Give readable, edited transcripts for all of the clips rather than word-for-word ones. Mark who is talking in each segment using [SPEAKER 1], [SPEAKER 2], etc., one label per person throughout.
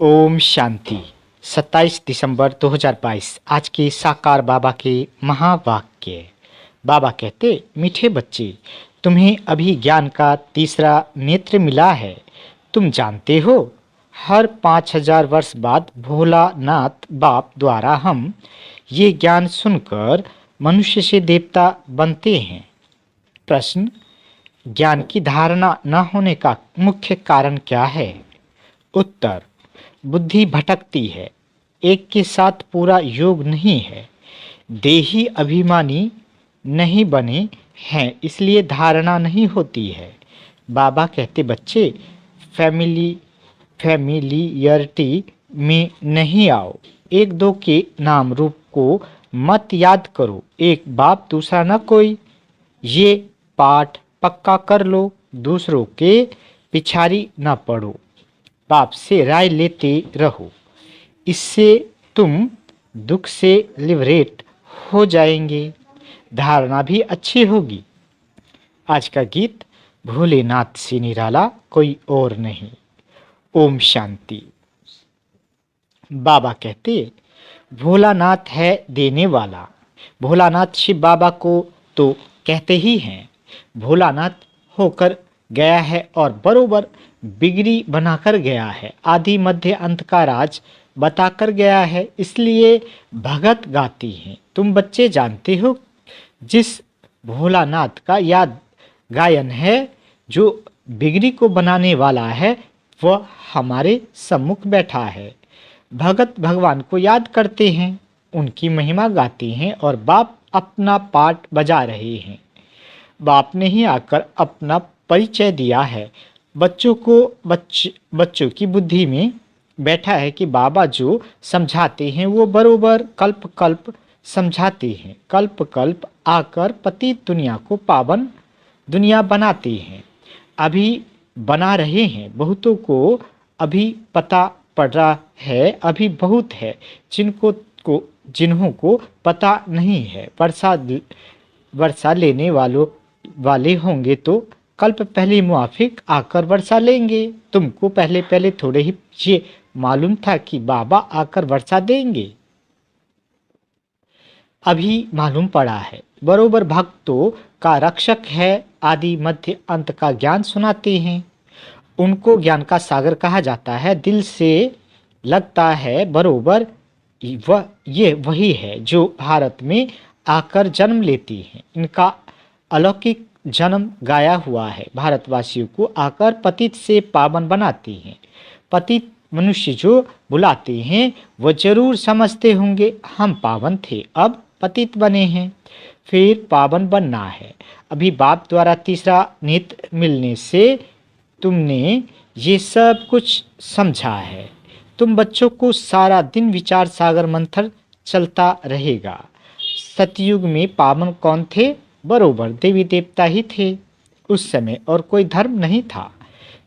[SPEAKER 1] ओम शांति। 27 दिसंबर 2022 आज के साकार बाबा के महावाक्य। बाबा कहते, मीठे बच्चे, तुम्हें अभी ज्ञान का तीसरा नेत्र मिला है। तुम जानते हो, हर 5000 वर्ष बाद भोलानाथ बाप द्वारा हम ये ज्ञान सुनकर मनुष्य से देवता बनते हैं। प्रश्न, ज्ञान की धारणा न होने का मुख्य कारण क्या है? उत्तर, बुद्धि भटकती है, एक के साथ पूरा योग नहीं है, देही अभिमानी नहीं बने हैं, इसलिए धारणा नहीं होती है। बाबा कहते, बच्चे फैमिलियरिटी में नहीं आओ, एक दो के नाम रूप को मत याद करो, एक बाप दूसरा न कोई। ये पाठ पक्का कर लो, दूसरों के पिछाड़ी न पड़ो, बाप से राय लेते रहो, इससे तुम दुख से लिबरेट हो जाएंगे, धारणा भी अच्छी होगी। आज का गीत भोलेनाथ से निराला कोई और नहीं। ओम शांति। बाबा कहते, भोलानाथ है देने वाला। भोलानाथ शिव बाबा को तो कहते ही हैं। भोलानाथ होकर गया है और बरोबर बिगड़ी बनाकर गया है, आदि मध्य अंत का राज बताकर गया है, इसलिए भगत गाती हैं। तुम बच्चे जानते हो, जिस भोलानाथ का याद गायन है, जो बिगड़ी को बनाने वाला है, वह हमारे सम्मुख बैठा है। भगत भगवान को याद करते हैं, उनकी महिमा गाती हैं और बाप अपना पाठ बजा रहे हैं। बाप ने ही आकर अपना परिचय दिया है। बच्चों को बच्चों की बुद्धि में बैठा है कि बाबा जो समझाते हैं वो बरोबर कल्प कल्प समझाते हैं। कल्प कल्प आकर पतित दुनिया को पावन दुनिया बनाते हैं, अभी बना रहे हैं। बहुतों को अभी पता पड़ रहा है, अभी बहुत है जिन्हों को पता नहीं है। वर्षा लेने वाले होंगे तो कल्प पहले मुआफिक आकर वर्षा लेंगे। तुमको पहले थोड़े ही ये मालूम था कि बाबा आकर वर्षा देंगे, अभी मालूम पड़ा है। बरोबर भक्तों का रक्षक है, आदि मध्य अंत का ज्ञान सुनाते हैं। उनको ज्ञान का सागर कहा जाता है। दिल से लगता है बरोबर ये वही है जो भारत में आकर जन्म लेती हैं। इनका अलौकिक जन्म गाया हुआ है, भारतवासियों को आकर पतित से पावन बनाती हैं। पतित मनुष्य जो बुलाते हैं वो जरूर समझते होंगे, हम पावन थे, अब पतित बने हैं, फिर पावन बनना है। अभी बाप द्वारा तीसरा नेत्र मिलने से तुमने ये सब कुछ समझा है। तुम बच्चों को सारा दिन विचार सागर मंथन चलता रहेगा। सतयुग में पावन कौन थे? बरोबर देवी देवता ही थे उस समय, और कोई धर्म नहीं था।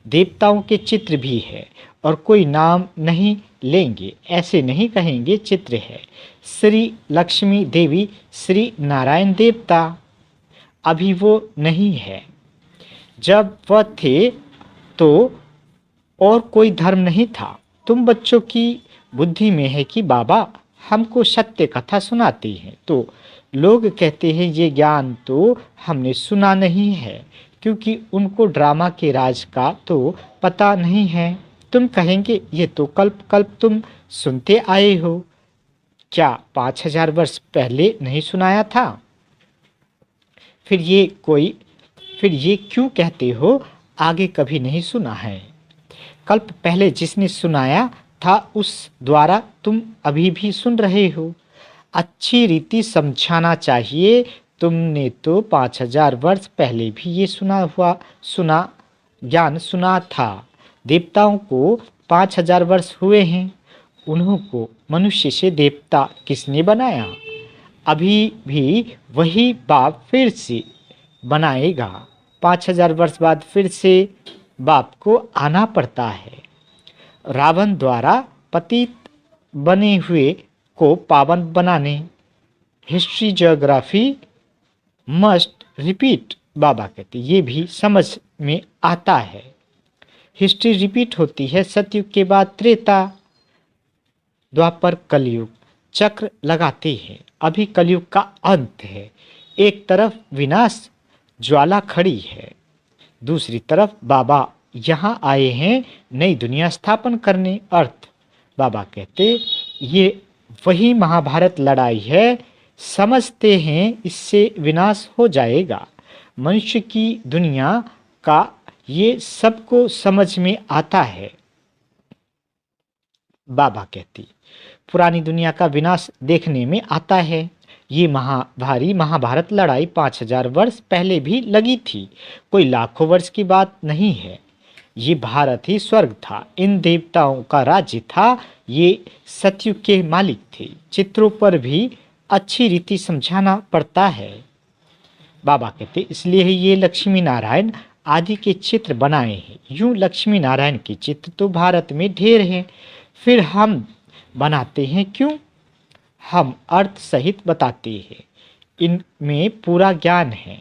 [SPEAKER 1] देवताओं के चित्र भी है और कोई नाम नहीं लेंगे, ऐसे नहीं कहेंगे चित्र है। श्री लक्ष्मी देवी, श्री नारायण देवता, अभी वो नहीं है। जब वह थे तो और कोई धर्म नहीं था। तुम बच्चों की बुद्धि में है कि बाबा हमको सत्य कथा सुनाते हैं, तो लोग कहते हैं ये ज्ञान तो हमने सुना नहीं है, क्योंकि उनको ड्रामा के राज का तो पता नहीं है। तुम कहेंगे ये तो कल्प कल्प तुम सुनते आए हो, क्या 5000 वर्ष पहले नहीं सुनाया था? फिर ये क्यों कहते हो आगे कभी नहीं सुना है? कल्प पहले जिसने सुनाया था उस द्वारा तुम अभी भी सुन रहे हो। अच्छी रीति समझाना चाहिए। तुमने तो 5000 वर्ष पहले भी ये ज्ञान सुना था। देवताओं को 5000 वर्ष हुए हैं, उन्हों को मनुष्य से देवता किसने बनाया? अभी भी वही बाप फिर से बनाएगा। 5000 वर्ष बाद फिर से बाप को आना पड़ता है। रावण द्वारा पतित बने हुए को पावन बनाने। हिस्ट्री ज्योग्राफी मस्ट रिपीट, बाबा कहते ये भी समझ में आता है। हिस्ट्री रिपीट होती है। सतयुग के बाद त्रेता, द्वापर कलयुग चक्र लगाते हैं। अभी कलयुग का अंत है। एक तरफ विनाश ज्वाला खड़ी है, दूसरी तरफ बाबा यहाँ आए हैं नई दुनिया स्थापन करने। अर्थ बाबा कहते ये वही महाभारत लड़ाई है। समझते हैं इससे विनाश हो जाएगा। मनुष्य की दुनिया का ये सबको समझ में आता है। बाबा कहती पुरानी दुनिया का विनाश देखने में आता है। ये भारी महाभारत लड़ाई 5000 वर्ष पहले भी लगी थी, कोई लाखों वर्ष की बात नहीं है। ये भारत ही स्वर्ग था, इन देवताओं का राज्य था, ये सतयुग के मालिक थे। चित्रों पर भी अच्छी रीति समझाना पड़ता है। बाबा कहते इसलिए ही ये लक्ष्मी नारायण आदि के चित्र बनाए हैं। यूं लक्ष्मी नारायण के चित्र तो भारत में ढेर हैं, फिर हम बनाते हैं क्यों? हम अर्थ सहित बताते हैं, इनमें पूरा ज्ञान है।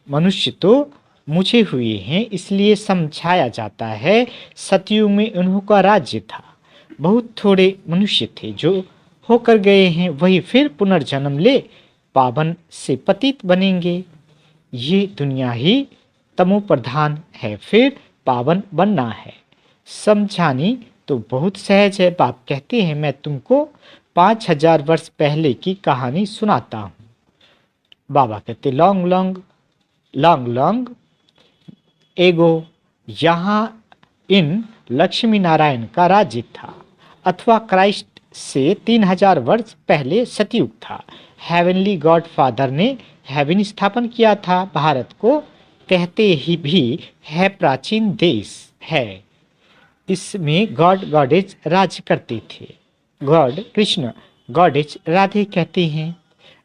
[SPEAKER 1] मनुष्य तो मुझे हुए हैं इसलिए समझाया जाता है। सतयुग में उन्होंने राज्य था, बहुत थोड़े मनुष्य थे जो होकर गए हैं, वही फिर पुनर्जन्म ले पावन से पतित बनेंगे। ये दुनिया ही तमो प्रधान है, फिर पावन बनना है। समझानी तो बहुत सहज है। बाप कहते हैं मैं तुमको 5000 वर्ष पहले की कहानी सुनाता हूँ। बाबा कहते long long long long ago यहाँ इन लक्ष्मी नारायण का राज्य था, अथवा क्राइस्ट से 3000 वर्ष पहले सतयुग था। हेवनली गॉड फादर ने हेवन स्थापन किया था। भारत को कहते ही भी है प्राचीन देश है। इसमें गॉड गॉडेज राज्य करते थे। गॉड कृष्ण, गॉडेज राधे कहते हैं।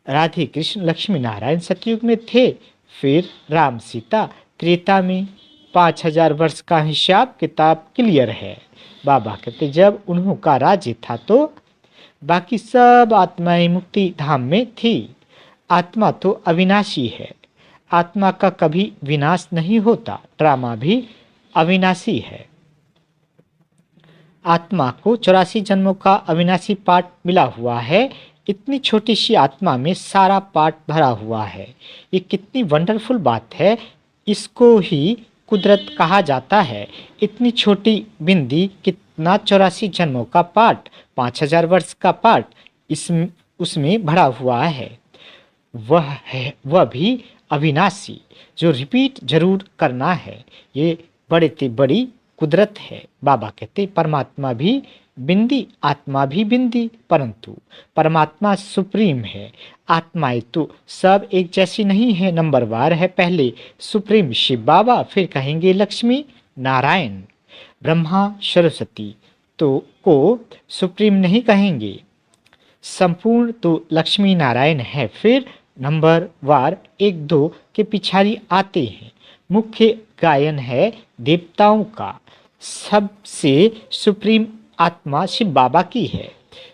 [SPEAKER 1] राधे कृष्ण लक्ष्मी नारायण सतयुग में थे, फिर राम सीता त्रेता में। 5000 वर्ष का हिसाब किताब क्लियर है। बाबा कहते जब उन्हों का राज्य था तो बाकी सब आत्माएं मुक्ति धाम में थी। आत्मा तो अविनाशी है, आत्मा का कभी विनाश नहीं होता। ड्रामा भी अविनाशी है। आत्मा को 84 जन्मों का अविनाशी पाठ मिला हुआ है। इतनी छोटी सी आत्मा में सारा पाठ भरा हुआ है। ये कितनी वंडरफुल बात है। इसको ही कुदरत कहा जाता है। इतनी छोटी बिंदी कितना 84 जन्मों का पाठ, 5000 वर्ष का पाठ उसमें भरा हुआ है। वह भी अविनाशी, जो रिपीट जरूर करना है। ये बड़े से बड़ी कुदरत है। बाबा कहते परमात्मा भी बिंदी, आत्मा भी बिंदी, परंतु परमात्मा सुप्रीम है। आत्माएं तो सब एक जैसी नहीं है, नंबरवार है। पहले सुप्रीम शिव बाबा, फिर कहेंगे लक्ष्मी नारायण। ब्रह्मा सरस्वती तो को सुप्रीम नहीं कहेंगे, संपूर्ण तो लक्ष्मी नारायण है। फिर नंबर वार 1-2 के पिछाड़ी आते हैं। मुख्य गायन है देवताओं का। सबसे सुप्रीम आत्मा शिव बाबा की है।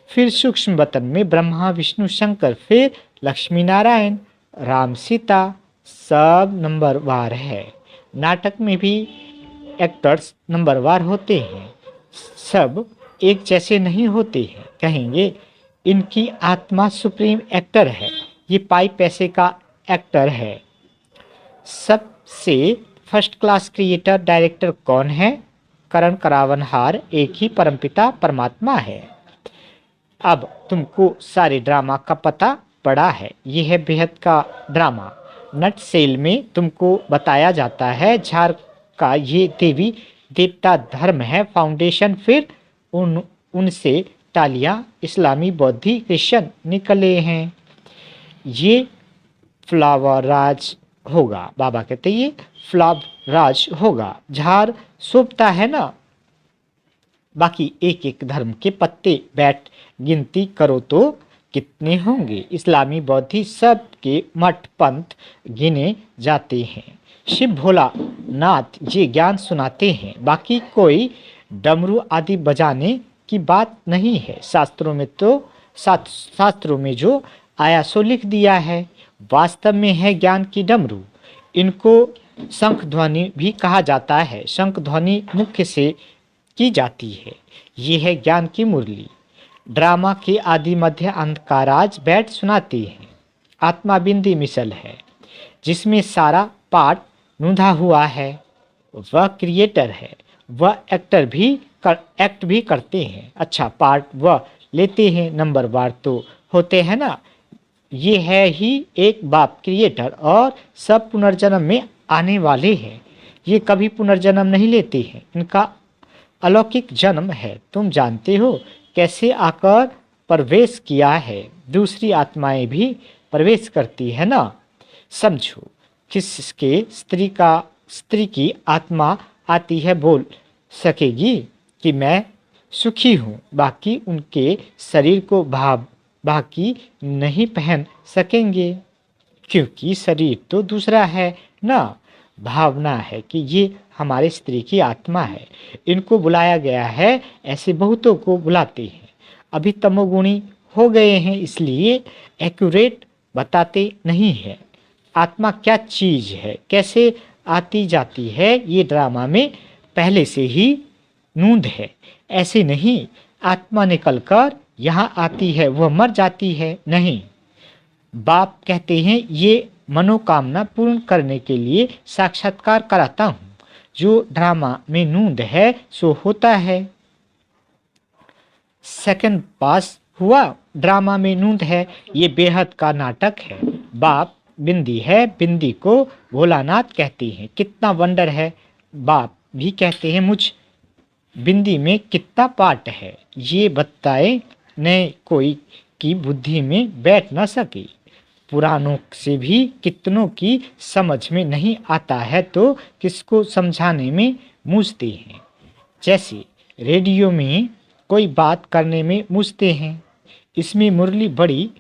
[SPEAKER 1] फिर सूक्ष्म वतन में ब्रह्मा विष्णु शंकर, फिर लक्ष्मी नारायण, राम सीता, सब नंबर वार है। नाटक में भी एक्टर्स नंबर वार होते हैं, सब एक जैसे नहीं होते हैं। कहेंगे इनकी आत्मा सुप्रीम एक्टर है, ये पाई पैसे का एक्टर है। सबसे फर्स्ट क्लास क्रिएटर डायरेक्टर कौन है? करण करावनहार, एक ही परमपिता परमात्मा है। अब तुमको सारे ड्रामा का पता पड़ा है। यह है बेहद का ड्रामा। नट सेल में तुमको बताया जाता है झार का ये देवी देवता धर्म है फाउंडेशन। फिर उनसे टालियाँ इस्लामी बौद्धि क्रिश्चियन निकले हैं। ये फ्लावर राज होगा। बाबा कहते ये फ्लावर राज होगा। झार शोभता है ना। बाकी एक एक धर्म के पत्ते बैठ गिनती करो तो कितने होंगे। इस्लामी बौद्धि सब के मठ पंथ गिने जाते हैं। शिव भोला नाथ ये ज्ञान सुनाते हैं। बाकी कोई डमरू आदि बजाने की बात नहीं है। शास्त्रों में तो शास्त्रों में जो आया सो लिख दिया है। वास्तव में है ज्ञान की डमरू। इनको शंख ध्वनि भी कहा जाता है। शंख ध्वनि मुख्य से की जाती है। ये है ज्ञान की मुरली। ड्रामा के आदि मध्य अंत का राज बैठ सुनाती हैं। आत्मा बिंदी मिसल है जिसमें सारा पार्ट नूंधा हुआ है। वह क्रिएटर है, वह एक्ट भी करते हैं। अच्छा पार्ट वह लेते हैं, नंबर वार तो होते हैं ना। ये है ही एक बाप क्रिएटर और सब पुनर्जन्म में आने वाले हैं। ये कभी पुनर्जन्म नहीं लेते हैं, इनका अलौकिक जन्म है। तुम जानते हो कैसे आकर प्रवेश किया है। दूसरी आत्माएं भी प्रवेश करती है ना। समझो किसके स्त्री की आत्मा आती है बोल सकेगी कि मैं सुखी हूँ, बाकी उनके शरीर को बाकी नहीं पहन सकेंगे क्योंकि शरीर तो दूसरा है ना। भावना है कि ये हमारे स्त्री की आत्मा है, इनको बुलाया गया है। ऐसे बहुतों को बुलाते हैं। अभी तमोगुणी हो गए हैं इसलिए एक्यूरेट बताते नहीं है। आत्मा क्या चीज है, कैसे आती जाती है, ये ड्रामा में पहले से ही नूंद है। ऐसे नहीं आत्मा निकल कर यहाँ आती है वह मर जाती है, नहीं। बाप कहते हैं ये मनोकामना पूर्ण करने के लिए साक्षात्कार कराता हूँ। जो ड्रामा में नूंद है सो होता है। सेकंड पास हुआ, ड्रामा में नूंद है, ये बेहद का नाटक है। बाप बिंदी है, बिंदी को भोलानाथ कहते हैं। कितना वंडर है। बाप भी कहते हैं मुझ बिंदी में कितना पार्ट है ये बताए न कोई की बुद्धि में बैठ न सके। पुराणों से भी कितनों की समझ में नहीं आता है तो किसको समझाने में मूझते हैं। जैसे रेडियो में कोई बात करने में मूझते हैं। इसमें मुरली बड़ी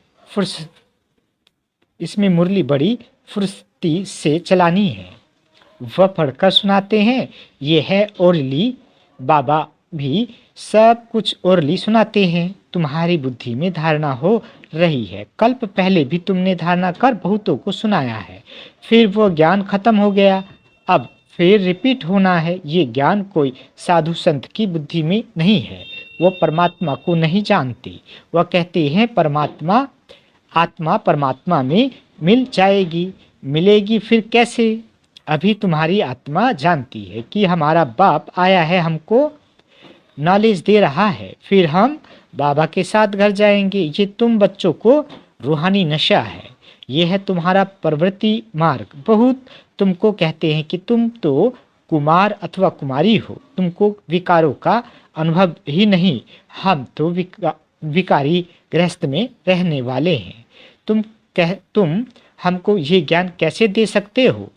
[SPEAKER 1] फुर्सती से चलानी है। वह पढ़कर सुनाते हैं। ये है ओरली। बाबा भी सब कुछ ओरली सुनाते हैं। तुम्हारी बुद्धि में धारणा हो रही है। कल्प पहले भी तुमने धारणा कर बहुतों को सुनाया है, फिर वो ज्ञान खत्म हो गया, अब फिर रिपीट होना है। ये ज्ञान कोई साधु संत की बुद्धि में नहीं है। वो परमात्मा को नहीं जानते। वह कहते हैं परमात्मा आत्मा परमात्मा में मिल जाएगी। मिलेगी फिर कैसे? अभी तुम्हारी आत्मा जानती है कि हमारा बाप आया है, हमको नॉलेज दे रहा है, फिर हम बाबा के साथ घर जाएंगे। ये तुम बच्चों को रूहानी नशा है। ये है तुम्हारा प्रवृत्ति मार्ग। बहुत तुमको कहते हैं कि तुम तो कुमार अथवा कुमारी हो, तुमको विकारों का अनुभव ही नहीं। हम तो विकारी गृहस्थ में रहने वाले हैं। तुम हमको ये ज्ञान कैसे दे सकते हो?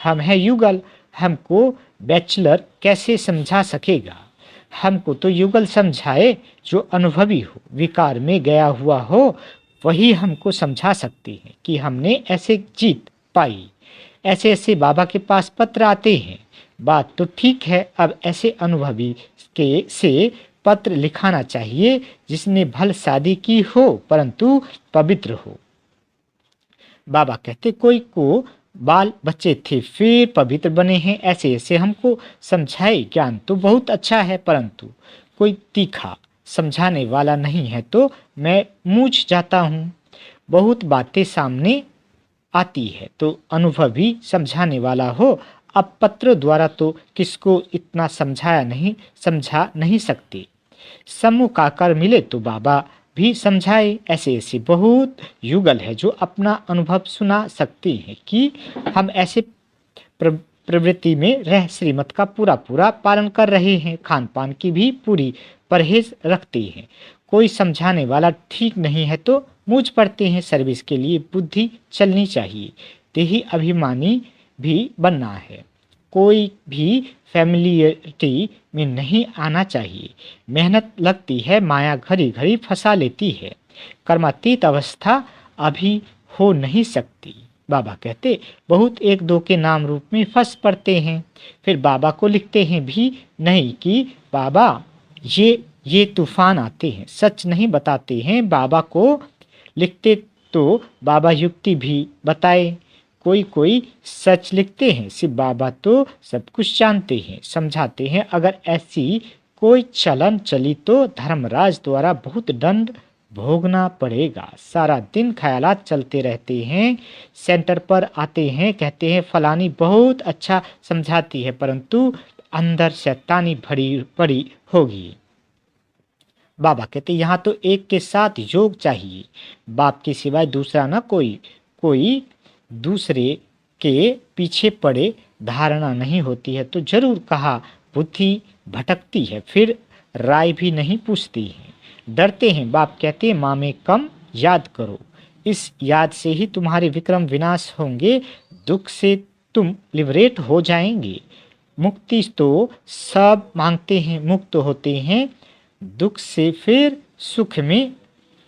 [SPEAKER 1] हम हैं युगल, हमको बैचलर कैसे समझा सकेगा? हमको तो युगल समझाए जो अनुभवी हो, विकार में गया हुआ हो, वही हमको समझा सकते हैं कि हमने ऐसे जीत पाई। ऐसे ऐसे बाबा के पास पत्र आते हैं। बात तो ठीक है, अब ऐसे अनुभवी से पत्र लिखाना चाहिए जिसने भल शादी की हो परंतु पवित्र हो। बाबा कहते कोई को बाल बच्चे थे फिर पवित्र बने हैं, ऐसे ऐसे हमको समझाए। ज्ञान तो बहुत अच्छा है परंतु कोई तीखा समझाने वाला नहीं है तो मैं मूझ जाता हूँ। बहुत बातें सामने आती है तो अनुभवी समझाने वाला हो। अब पत्र द्वारा तो किसको इतना समझा नहीं सकते। सम्मुख आकर मिले तो बाबा भी समझाए। ऐसे ऐसे बहुत युगल है जो अपना अनुभव सुना सकते हैं कि हम ऐसे प्रवृत्ति में रह श्रीमत का पूरा पालन कर रहे हैं, खान पान की भी पूरी परहेज रखते हैं। कोई समझाने वाला ठीक नहीं है तो मूझ पड़ते हैं। सर्विस के लिए बुद्धि चलनी चाहिए, देही अभिमानी भी बनना है। कोई भी फैमिलियरिटी में नहीं आना चाहिए। मेहनत लगती है, माया घड़ी घड़ी फंसा लेती है। कर्मातीत अवस्था अभी हो नहीं सकती। बाबा कहते बहुत एक दो के नाम रूप में फंस पड़ते हैं, फिर बाबा को लिखते हैं भी नहीं कि बाबा ये तूफान आते हैं, सच नहीं बताते हैं। बाबा को लिखते तो बाबा युक्ति भी बताए। कोई सच लिखते हैं, सिर्फ बाबा तो सब कुछ जानते हैं, समझाते हैं। अगर ऐसी कोई चलन चली तो धर्मराज द्वारा बहुत दंड भोगना पड़ेगा। सारा दिन ख्यालात चलते रहते हैं, सेंटर पर आते हैं, कहते हैं फलानी बहुत अच्छा समझाती है, परंतु अंदर शैतानी भरी पड़ी होगी। बाबा कहते यहाँ तो एक के साथ योग चाहिए, बाप के सिवाय दूसरा ना कोई दूसरे के पीछे पड़े धारणा नहीं होती है। तो जरूर कहा बुद्धि भटकती है, फिर राय भी नहीं पूछती है, डरते हैं। बाप कहते हैं माँ में कम याद करो, इस याद से ही तुम्हारे विक्रम विनाश होंगे, दुख से तुम लिबरेट हो जाएंगे। मुक्ति तो सब मांगते हैं, मुक्त होते हैं, दुख से फिर सुख में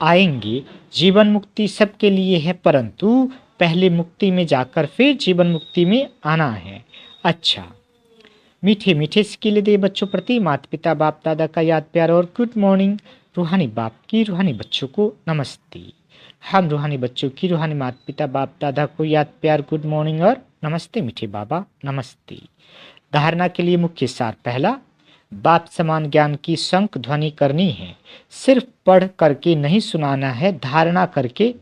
[SPEAKER 1] आएंगे। जीवन मुक्ति सबके लिए है, परंतु पहले मुक्ति में जाकर फिर जीवन मुक्ति में आना है। अच्छा, मीठे मीठे सिक्के दे बच्चों प्रति माता पिता बाप दादा का याद प्यार और गुड मॉर्निंग। रूहानी बाप की रूहानी बच्चों को नमस्ते। हम रूहानी बच्चों की रूहानी माता पिता बाप दादा को याद प्यार गुड मॉर्निंग और नमस्ते मीठे बाबा नमस्ते। धारणा के लिए मुख्य सार पहला, बाप समान ज्ञान की शंख ध्वनि करनी है, सिर्फ पढ़ करके नहीं सुनाना है, धारणा करके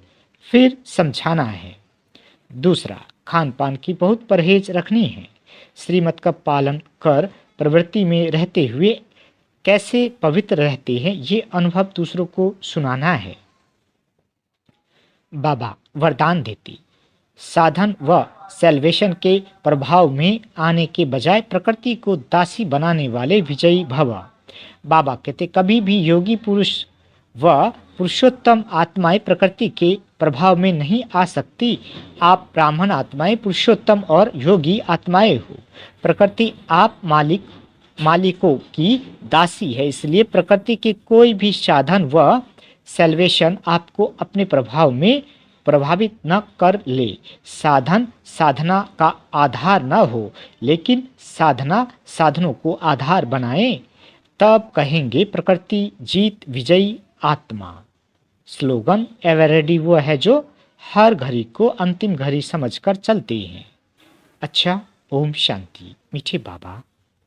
[SPEAKER 1] फिर समझाना है। दूसरा, खान पान की बहुत परहेज रखनी है, श्रीमत का पालन कर प्रवृत्ति में रहते हुए कैसे पवित्र रहते हैं ये अनुभव दूसरों को सुनाना है। बाबा वरदान देती, साधन व सेल्वेशन के प्रभाव में आने के बजाय प्रकृति को दासी बनाने वाले विजयी भव। बाबा कहते कभी भी योगी पुरुष व पुरुषोत्तम आत्माएं प्रकृति के प्रभाव में नहीं आ सकती। आप ब्राह्मण आत्माएं पुरुषोत्तम और योगी आत्माएं हो। प्रकृति आप मालिकों की दासी है, इसलिए प्रकृति के कोई भी साधन व सेल्वेशन आपको अपने प्रभाव में प्रभावित न कर ले। साधन साधना का आधार न हो, लेकिन साधना साधनों को आधार बनाए, तब कहेंगे प्रकृति जीत विजयी आत्मा। स्लोगन एवर रेडी वो है जो हर घड़ी को अंतिम घड़ी समझकर चलते हैं। अच्छा, ओम शांति मीठे बाबा।